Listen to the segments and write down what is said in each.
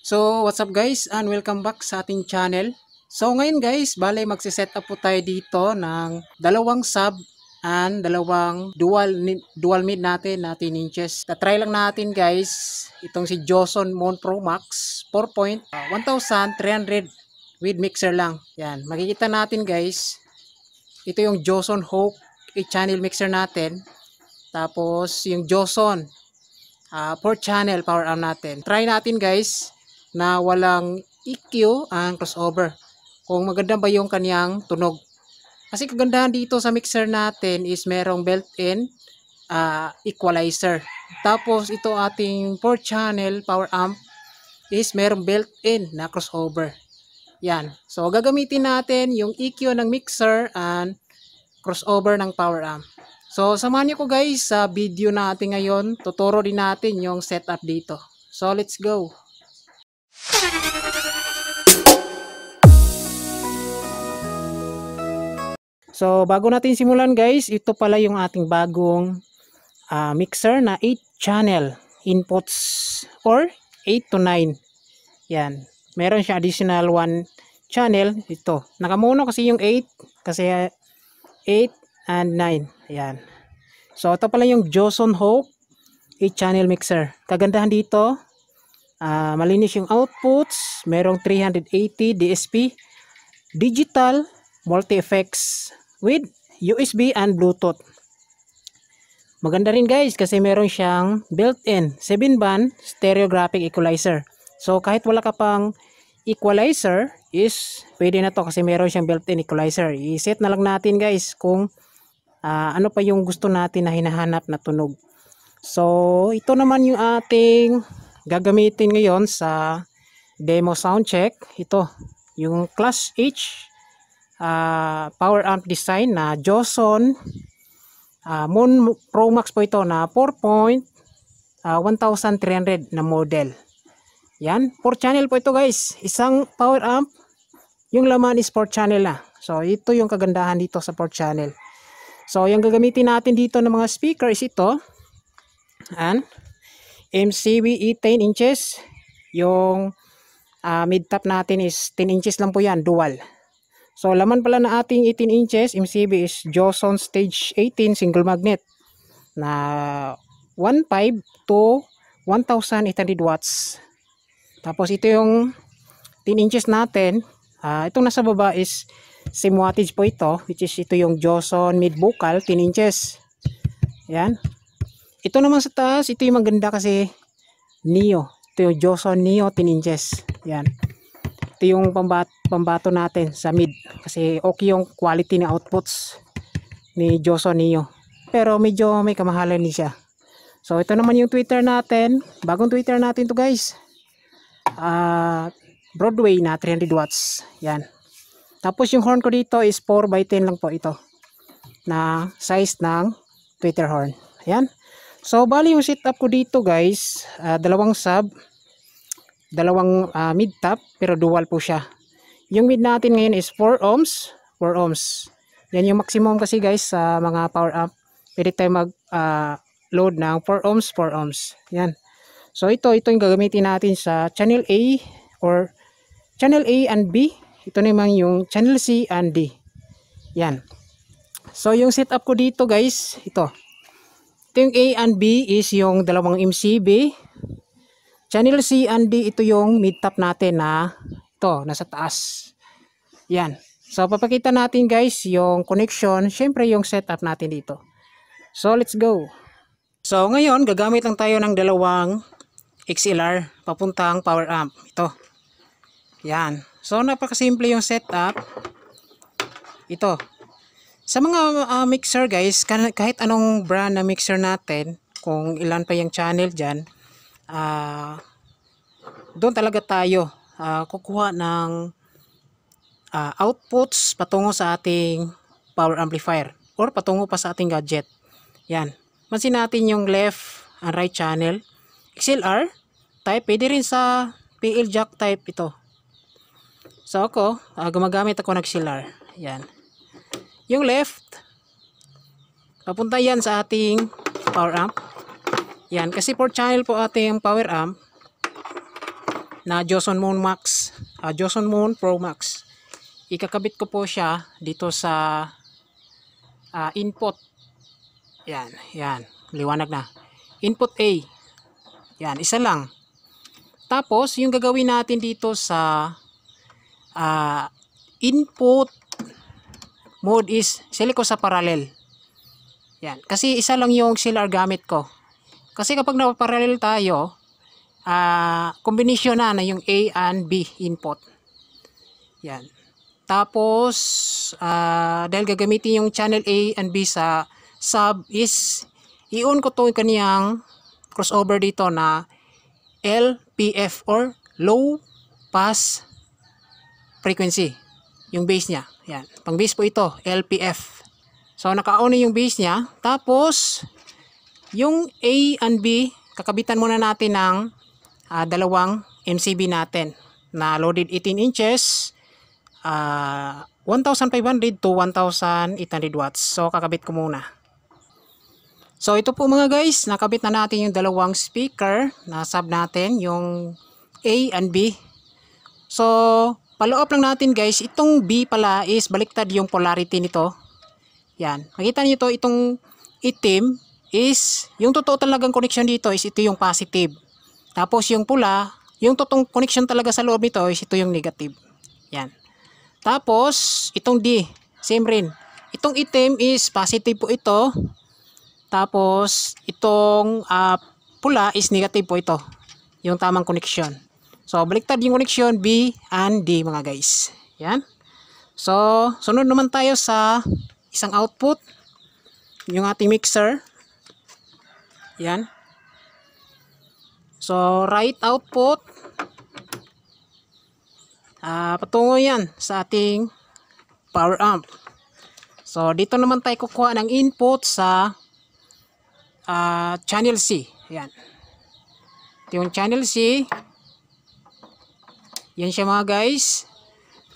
So, what's up guys and welcome back sa ating channel. So, ngayon guys, bale magsiset up po tayo dito ng dalawang sub and dalawang dual mid natin na 10 inches. Tatry lang natin guys, itong si Joson Mon Pro Max 4.1300 with mixer lang. Yan, makikita natin guys, ito yung Joson Hawk 8-channel mixer natin. Tapos, yung Joson 4-channel power amp natin. Try natin guys na walang EQ ang crossover. Kung maganda ba yung kanyang tunog. Kasi kagandahan dito sa mixer natin is merong built-in equalizer. Tapos ito ating 4-channel power amp is merong built-in na crossover. Yan. So gagamitin natin yung EQ ng mixer and crossover ng power amp. So samahan niyo ko guys sa video natin ngayon. Tuturo din natin yung setup dito. So let's go. So bago natin simulan guys, ito pala yung ating bagong mixer na 8-channel inputs or 8 to 9. Yan. Meron siya additional 1 channel ito. Nakamono kasi yung 8 kasi 8 and 9. Yan. So ito pala yung Joson Hawk 8-channel mixer. Kagandahan dito, malinis yung outputs, merong 380 DSP, digital, multi-effects with USB and Bluetooth. Maganda rin guys kasi meron siyang built-in 7-band stereographic equalizer. So kahit wala ka pang equalizer is pwede na to kasi meron siyang built-in equalizer. I-set na lang natin guys kung ano pa yung gusto natin na hinahanap na tunog. So ito naman yung ating gagamitin ngayon sa demo sound check. Ito yung Class H power amp design na Joson Mon Pro Max po ito na 4.1300 na model. Yan, 4 channel po ito guys. Isang power amp, yung laman is 4 channel na. So ito yung kagandahan dito sa 4 channel. So yung gagamitin natin dito ng mga speaker is ito. And MCB 10 inches. Yung mid top natin is 10 inches lang po yan, dual. So laman pala na ating 18 inches MCB is Joson Stage 18 single magnet na 1.5 to 1,800 watts. Tapos ito yung 10 inches natin. Itong nasa baba is same wattage po ito, which is ito yung Joson mid vocal 10 inches. Yan. Ito naman sa taas, ito yung maganda kasi Neo. Ito yung Joson Neo 10 inches. Yan. Ito yung pambato natin sa mid kasi okay yung quality ng outputs ni Joson Neo, pero medyo may kamahalan din siya. So ito naman yung tweeter natin, bagong tweeter natin to guys, Broadway na 300 watts. Yan. Tapos yung horn ko dito is 4x10 lang po ito na size ng tweeter horn. Yan. So bali yung setup ko dito guys, dalawang sub, dalawang mid top pero dual po siya. Yung mid natin ngayon is 4 ohms. Yan yung maximum kasi guys sa mga power amp. Pwede tayo mag load ng 4 ohms. Yan. So ito yung gagamitin natin sa channel A or channel A and B. Ito naman yung channel C and D. Yan. So yung setup ko dito guys, ito yung A and B is yung dalawang MCB. Channel C and D, ito yung mid top natin na ito, nasa taas. Yan. So, papakita natin guys yung connection, syempre yung setup natin dito. So, let's go. So, ngayon, gagamit lang tayo ng dalawang XLR papuntang power amp. Ito. Yan. So, napakasimple yung setup. Ito. Sa mga mixer guys, kahit anong brand na mixer natin, kung ilan pa yung channel dyan, doon talaga tayo kukuha ng outputs patungo sa ating power amplifier or patungo pa sa ating gadget. Yan. Pansin natin yung left and right channel. XLR type, pwede rin sa PL jack type ito. So ako, gumagamit ako ng XLR. Yan. Yung left, papunta yan sa ating power amp. Yan, kasi 4 channel po ating power amp. na Joson Moon Max, Joson Moon Pro Max. Ikakabit ko po siya dito sa input. Yan, liwanag na. Input A. Yan, isa lang. Tapos, yung gagawin natin dito sa input mode is select ko sa parallel. Yan, kasi isa lang yung XLR gamit ko. Kasi kapag napaparallel tayo, combination na yung A and B input. Yan. Tapos, dahil gagamitin yung channel A and B sa sub is, i-on ko to yung kaniyang crossover dito na LPF or low pass frequency. Yung base niya. Yan. Pang base po ito, LPF. So, naka-on na yung base niya. Tapos, yung A and B, kakabitan muna natin ng dalawang MCB natin na loaded 18 inches, 1,500 to 1,800 watts. So, kakabit ko muna. So, ito po mga guys, nakabit na natin yung dalawang speaker na sub natin, yung A and B. So, follow up lang natin guys, itong B pala is baliktad yung polarity nito. Yan. Makita niyo to, itong itim is, yung totoo talagang connection dito is ito yung positive. Tapos yung pula, yung totoong connection talaga sa loob nito is ito yung negative. Yan. Tapos, itong D, same rin. Itong itim is positive po ito. Tapos, itong pula is negative po ito. Yung tamang connection. So, baliktad yung connection B and D mga guys. Yan. So, sunod naman tayo sa isang output. Yung ating mixer. Yan. So, right output. Patungo yan sa ating power amp. So, dito naman tayo kukuha ng input sa channel C. Yan. Ito yung channel C. Yan siya mga guys.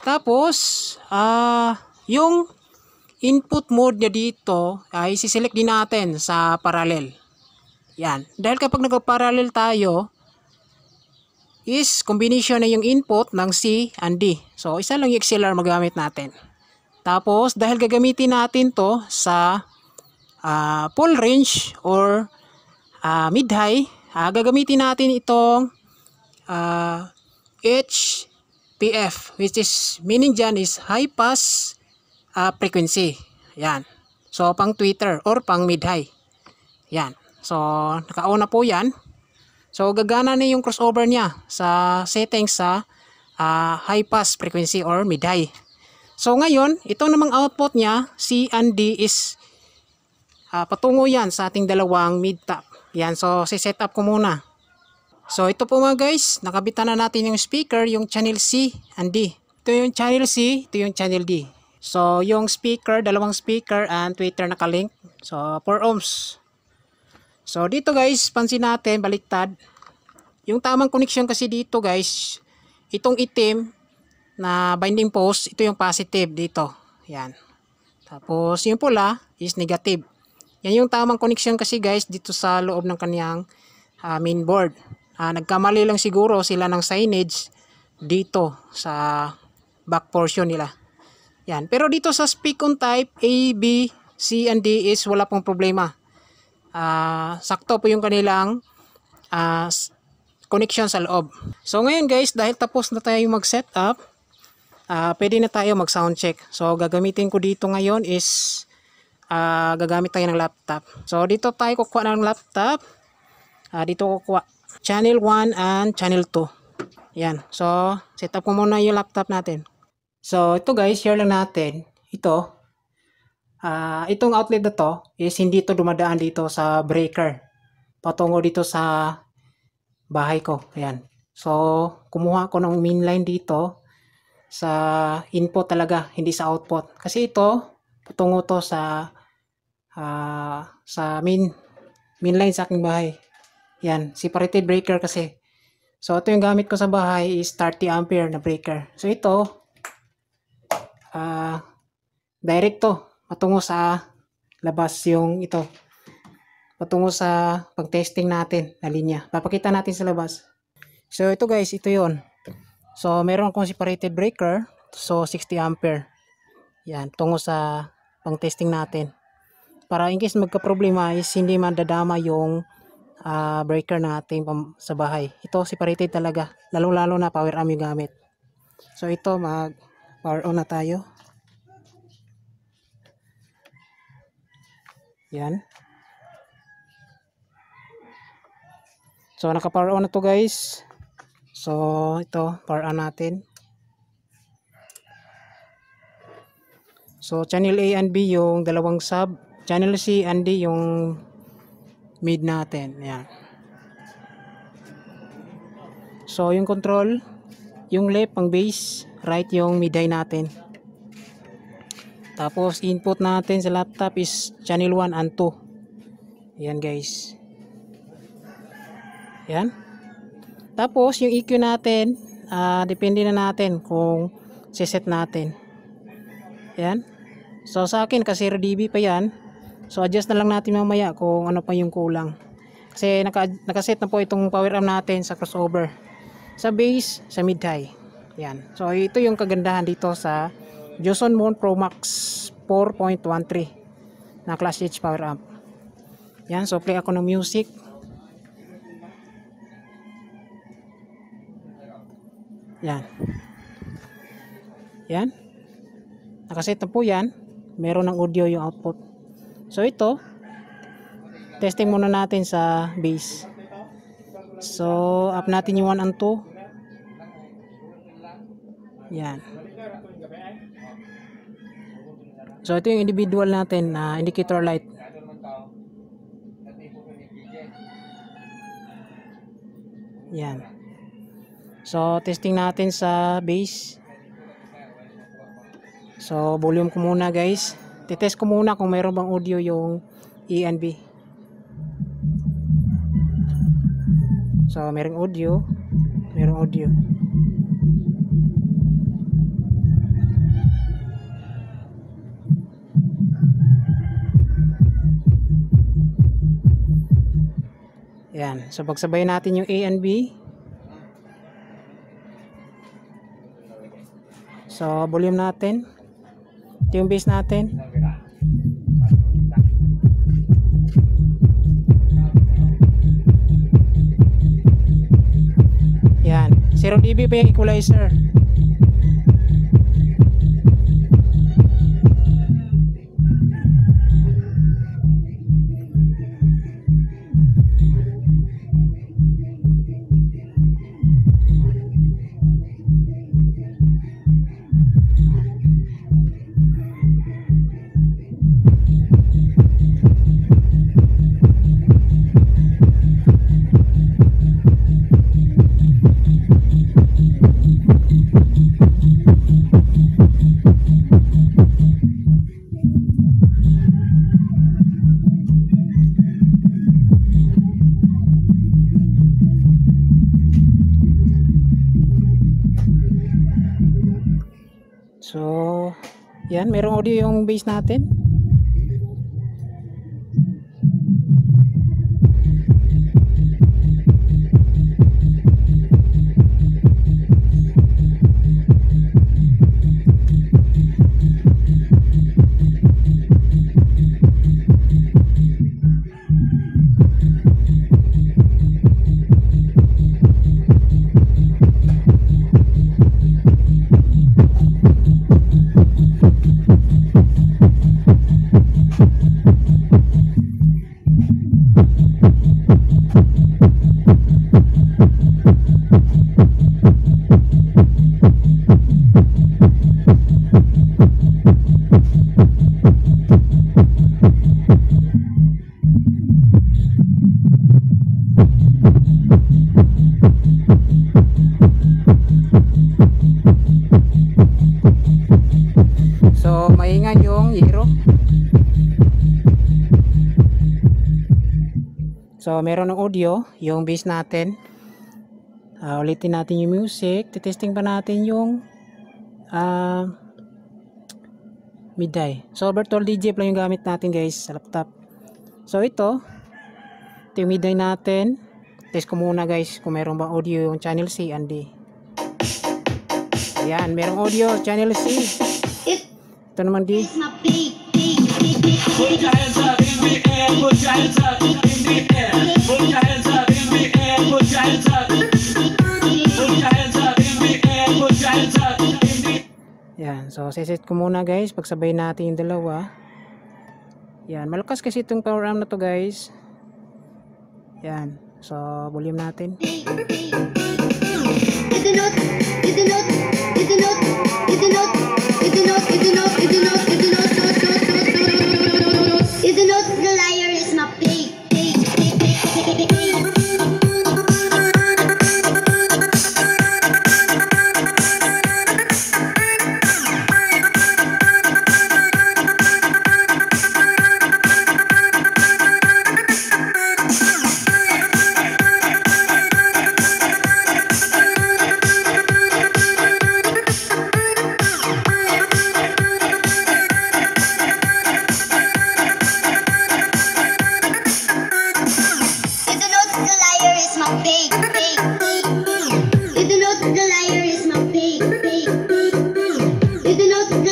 Tapos, yung input mode niya dito ay siselect din natin sa parallel. Yan. Dahil kapag nagpa-parallel tayo, is combination na yung input ng C and D. So, isa lang yung XLR magamit natin. Tapos, dahil gagamitin natin to sa full range or mid-high, gagamitin natin itong HPF, which is meaning dyan is high pass frequency. Yan. So, pang tweeter or pang mid-high. Yan. So, naka-on na po yan. So, gagana na yung crossover niya sa settings sa high pass frequency or mid-high. So, ngayon, itong namang output niya, C and D is patungo yan sa ating dalawang mid-top. Yan. So, si-set up ko muna. So, ito po mga guys, nakabitan na natin yung speaker, yung channel C and D. Ito yung channel C, ito yung channel D. So, yung speaker, dalawang speaker and tweeter nakalink. So, 4 ohms. So, dito guys, pansin natin, baliktad. Yung tamang connection kasi dito guys, itong itim na binding post, ito yung positive dito. Yan. Tapos, yung pula is negative. Yan yung tamang connection kasi guys, dito sa loob ng kaniyang mainboard. Nagkamali lang siguro sila ng signage dito sa back portion nila. Yan. Pero dito sa speak on type, A, B, C, and D is wala pong problema. Sakto po yung kanilang connection sa loob. So ngayon guys, dahil tapos na tayo mag-setup, pwede na tayo mag-sound check. So gagamitin ko dito ngayon is gagamit tayo ng laptop. So dito tayo kukuha ng laptop. Dito kukuha channel 1 and channel 2. Yan. So setup ko muna yung laptop natin. So ito guys, share lang natin. Ito. Itong outlet na to is hindi to dumadaan dito sa breaker patungo dito sa bahay ko. Ayan. So, kumuha ko ng main line dito sa input talaga, hindi sa output. Kasi ito, patungo to sa main line sa aking bahay. Yan, separated breaker kasi. So, ito yung gamit ko sa bahay is 30 ampere na breaker. So, ito, direct to. Patungo sa labas yung ito. Patungo sa pag-testing natin na linya. Papakita natin sa labas. So ito guys, ito yon. So meron akong separated breaker. So 60 ampere. Yan, tungo sa pang testing natin. Para in case magka-problema is hindi madadama yung breaker natin sa bahay. Ito separated talaga. Lalo-lalo na power amp yung gamit. So ito mag power on na tayo. Yan. So naka power on na to guys. So ito power on natin. So channel A and B yung dalawang sub, channel C and D yung mid natin. Yan. So yung control, yung left pang base, right yung mid-high natin. Tapos input natin sa laptop is channel 1 and 2. Yan guys. Yan. Tapos yung EQ natin, depende na natin kung siset natin. Yan. So sa akin kasi 0 dB pa yan. So adjust na lang natin mamaya kung ano pa yung kulang. Kasi nakaset na po itong power amp natin sa crossover. Sa base, sa mid-high. Yan. So ito yung kagandahan dito sa Joson Moon Pro Max 4.13 na Class H power amp. Yan. So play ako ng music. Yan. Yan. Nakaset na po yan. Meron ng audio yung output. So ito, testing muna natin sa bass. So up natin yung 1 and 2. Yan. So ito yung individual natin na indicator light. Yan. So testing natin sa bass. So volume ko muna guys. Titest ko muna kung mayroon bang audio yung E and B. So mayroong audio. Mayroong audio. Yan. So pagsabay natin yung A and B. So volume natin. Ito yung bass natin. Yan. 0 dB pa yung equalizer. So, yan, merong audio yung bass natin. So, maingay yung yero. So, meron ng audio, yung bass natin. Ulitin natin yung music. Titesting pa natin yung mid-high. So, virtual DJ lang yung gamit natin guys sa laptop. So, ito yung mid-high natin. Test ko muna guys kung meron ba audio yung channel C and D. Ayan, merong audio channel C. Ito naman D. Put your hands up in the air, put your hands up in the air, put your hands up in the air, put your hands up, put your hands up in the air, put your hands up in the air. Yan, so siset ko muna guys, pagsabay natin yung dalawa. Yan, malakas kasi itong power amp na to guys. Yan, so volume natin. The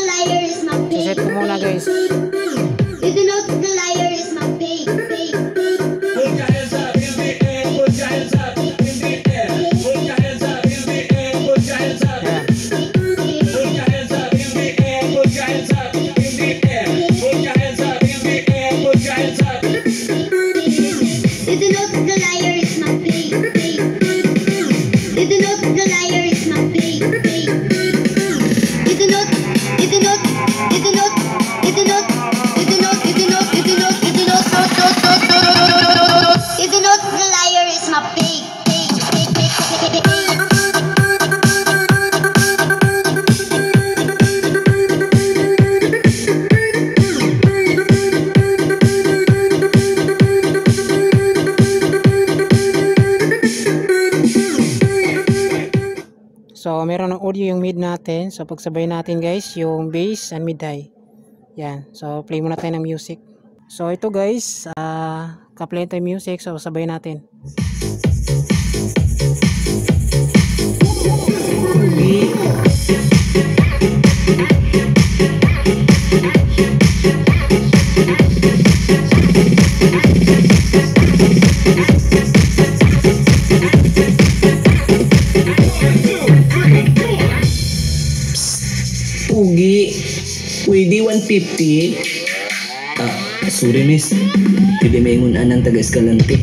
liar is my pig. Siset ko muna guys. The liar is my pig. Put your hands up in the air, put your hands up in the air, put your hands up in the air, put your hands up. Yan. Put your hands up in the air, put your hands up in the air, put your hands up in the air, put your hands up. The liar is my pig. The liar is my pig. The liar is my pig. So meron ng audio yung mid natin. So pagsabay natin guys yung bass and mid high. Yan, so play muna tayo ng music. So ito guys, ka-play tayo music, so sabay natin. Ugi, pwede 150. Sorry miss, pwede may ngun anang taga-Escalante.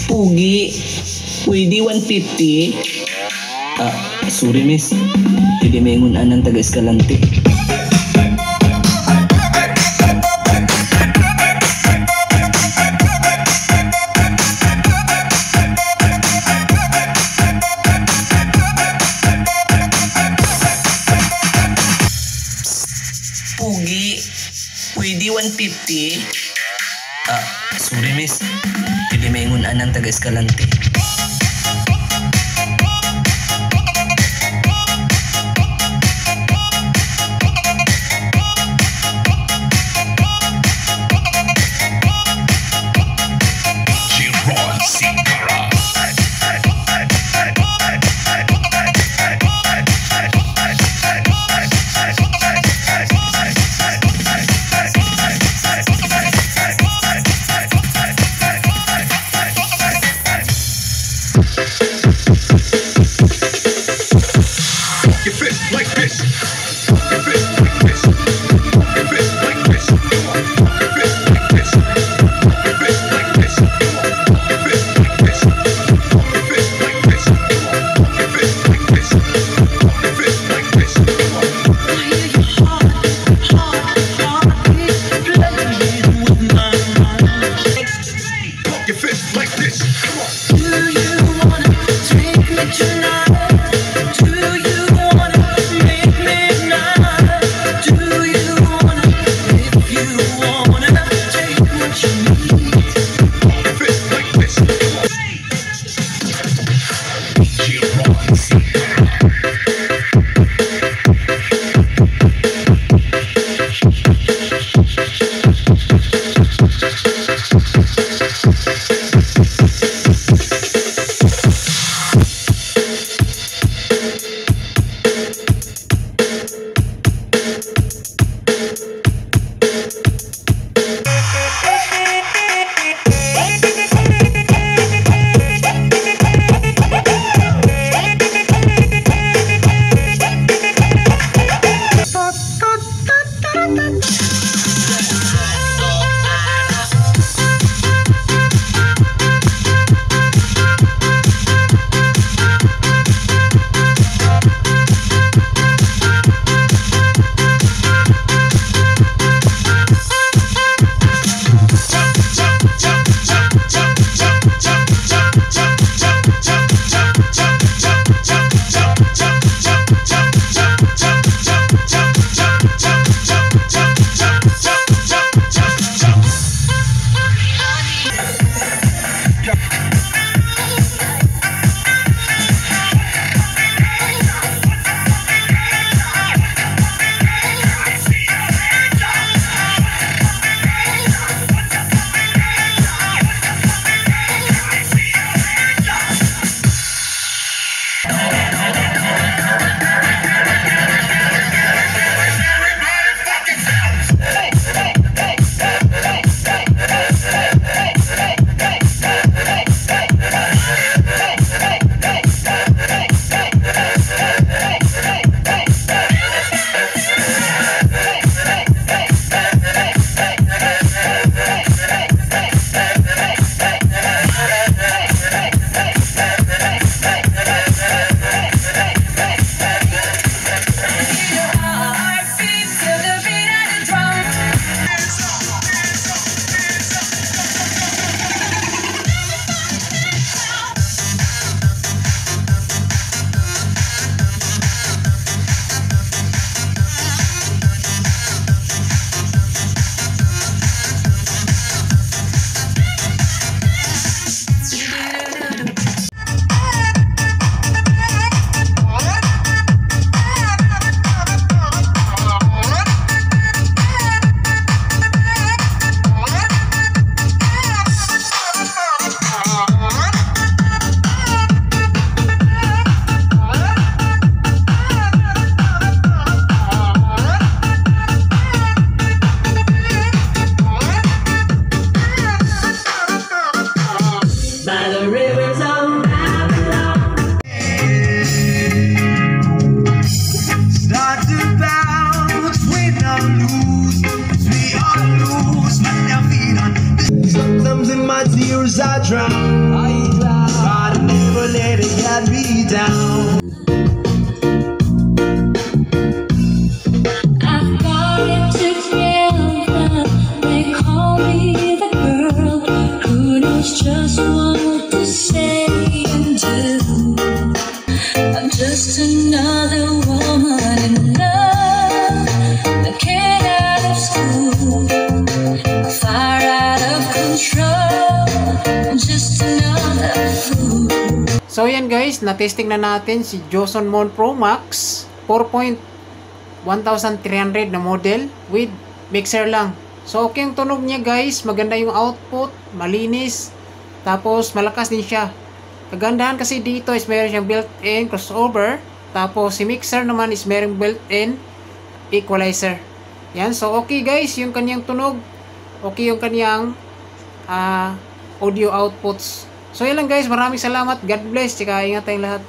Ugi, pwede 150. Sorry miss, pwede may ngun anang taga-Escalante. Ugi, pwede 150. Sorry miss, pwede may ngun anang taga-Escalante. cruise. We all lose, but they're feeding. Sometimes in my tears I drown. But I never let it get me down. I've got it together. They call me the girl who knows just what to say and do. I'm just another woman in love, a kid out of school, far out of control, just another fool. So yan guys, na-testing na natin si Joson Mon Pro Max 4.1300 na model with mixer lang. So okay yung tunog niya guys, maganda yung output, malinis, tapos malakas din siya. Kagandahan kasi dito is meron siyang built-in crossover, tapos si mixer naman is meron built-in equalizer. Yan, so okay guys, yung kanyang tunog, okay yung kanyang audio outputs. So yan lang guys, maraming salamat, God bless, tsaka ingat tayong lahat.